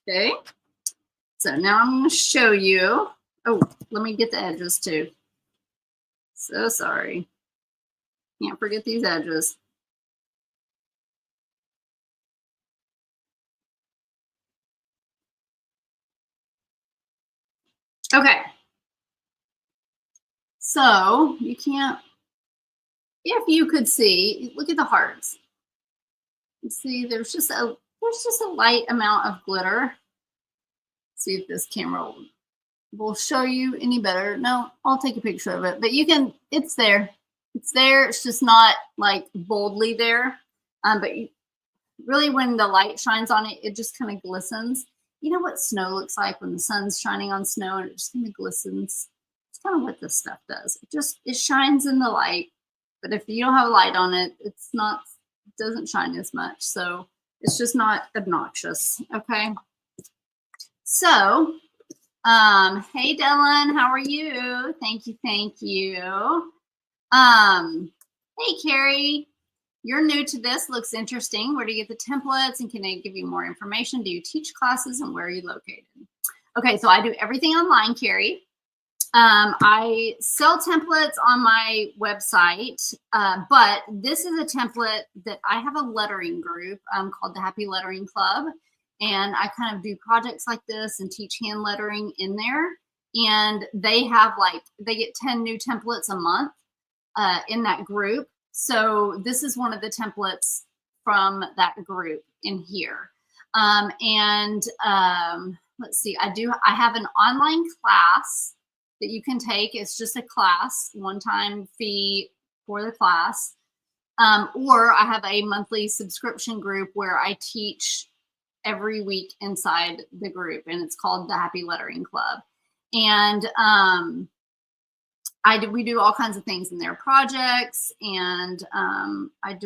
Okay. So now I'm going to show you. Oh, let me get the edges too. So sorry. Can't forget these edges. Okay. So you can't, if you could see, look at the hearts. You see, there's just a light amount of glitter. See if this camera will show you any better. No, I'll take a picture of it, but you can, it's there. It's there. It's just not like boldly there. But really when the light shines on it, it just kind of glistens. You know what snow looks like when the sun's shining on snow and it just kind of glistens? It's kind of what this stuff does. It shines in the light, but if you don't have a light on it, it doesn't shine as much. So it's just not obnoxious. Okay. So, hey Dylan, how are you? Thank you. Hey Carrie, you're new to this, looks interesting. Where do you get the templates and can I give you more information? Do you teach classes and where are you located? Okay, so I do everything online, Carrie. I sell templates on my website, but this is a template that I have a lettering group called the Happy Lettering Club. And I kind of do projects like this and teach hand lettering in there. And they get 10 new templates a month in that group. So this is one of the templates from that group in here. Let's see, I have an online class that you can take. It's just a class, one-time fee for the class. Or I have a monthly subscription group where I teach every week inside the group, and it's called the Happy Lettering Club. And we do all kinds of things in their projects, and I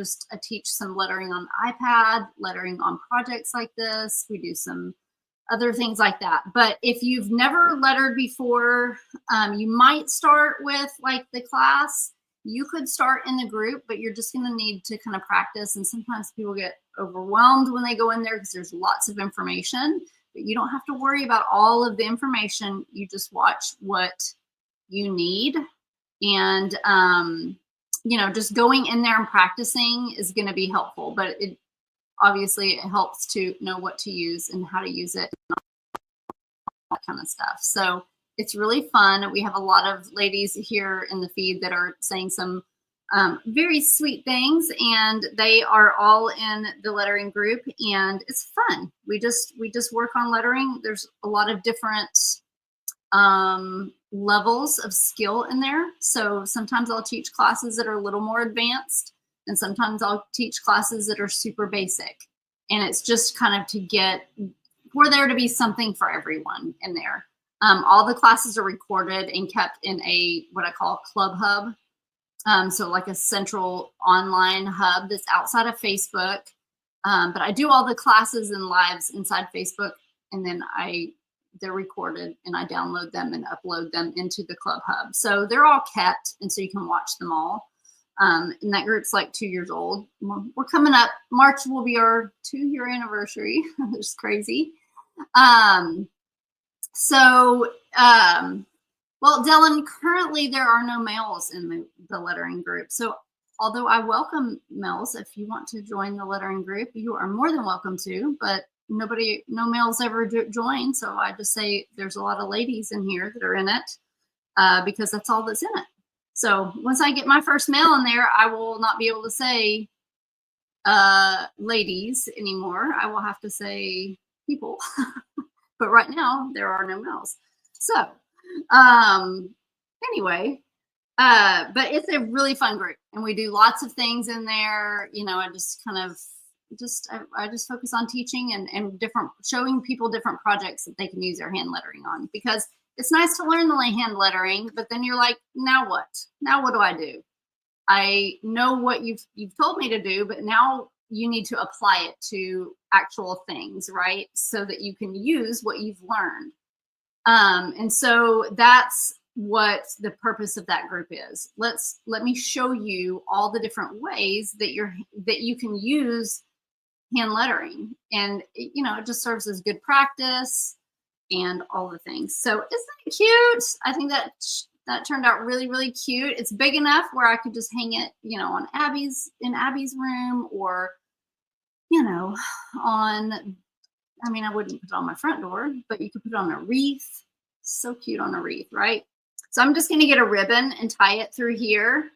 teach some lettering on iPad, lettering on projects like this. We do some other things like that. But if you've never lettered before, you might start with like the class. You could start in the group, but you're just going to need to kind of practice. And sometimes people get overwhelmed when they go in there because there's lots of information, but you don't have to worry about all of the information. You just watch what you need. And, you know, just going in there and practicing is going to be helpful, but obviously it helps to know what to use and how to use it and all that kind of stuff. So it's really fun. We have a lot of ladies here in the feed that are saying some very sweet things, and they are all in the lettering group, and it's fun. We just work on lettering. There's a lot of different levels of skill in there. So sometimes I'll teach classes that are a little more advanced, and sometimes I'll teach classes that are super basic. And it's just kind of to get, we're there to be something for everyone in there. All the classes are recorded and kept in a, what I call a club hub. So like a central online hub that's outside of Facebook. But I do all the classes and lives inside Facebook, and then they're recorded and I download them and upload them into the club hub. So they're all kept, and so you can watch them all. And that group's like 2 years old. We're coming up. March will be our 2-year anniversary. It's crazy. Well, Dylan, currently there are no males in the lettering group. So although I welcome males, if you want to join the lettering group, you are more than welcome to, but no males ever join. So I just say there's a lot of ladies in here that are in it because that's all that's in it. So once I get my first male in there, I will not be able to say ladies anymore. I will have to say people. But right now there are no males. So anyway, but it's a really fun group, and we do lots of things in there. You know, I just kind of I just focus on teaching and showing people different projects that they can use their hand lettering on, because it's nice to learn the hand lettering, but then you're like, now what? Now what do I do? I know what you've told me to do, but now you need to apply it to actual things, right? So that you can use what you've learned. And so that's what the purpose of that group is. Let me show you all the different ways that you can use hand lettering, and you know, it just serves as good practice and all the things. So isn't that cute? I think that turned out really, really cute. It's big enough where I could just hang it, you know, in Abby's room, or you know, I mean, I wouldn't put it on my front door, but you could put it on a wreath. So cute on a wreath, right? So I'm just going to get a ribbon and tie it through here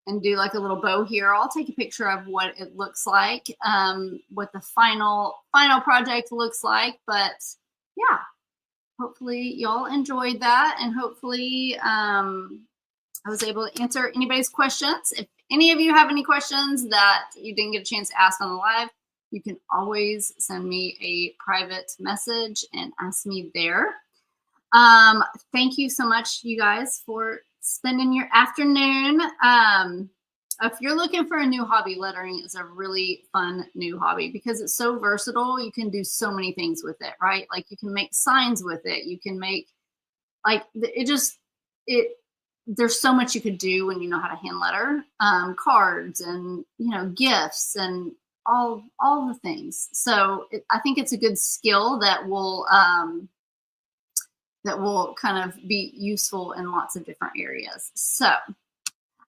and do like a little bow here. I'll take a picture of what it looks like, what the final project looks like. But yeah, hopefully y'all enjoyed that, and hopefully I was able to answer anybody's questions. If any of you have any questions that you didn't get a chance to ask on the live, you can always send me a private message and ask me there. Thank you so much, you guys, for spending your afternoon. If you're looking for a new hobby, lettering is a really fun new hobby because it's so versatile. You can do so many things with it, right? Like you can make signs with it. You can make there's so much you could do when you know how to hand letter, cards and, you know, gifts and all the things. So I think it's a good skill that will kind of be useful in lots of different areas. So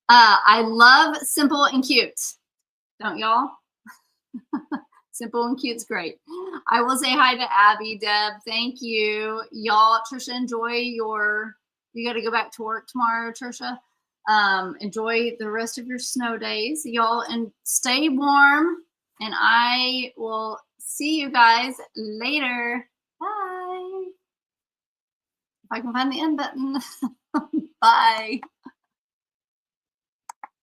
I love simple and cute. Don't y'all? Simple and cute's great. I will say hi to Abby, Deb. Thank you. Y'all, Trisha, enjoy you got to go back to work tomorrow, Trisha. Enjoy the rest of your snow days, y'all, and stay warm. And I will see you guys later. Bye. If I can find the end button. Bye.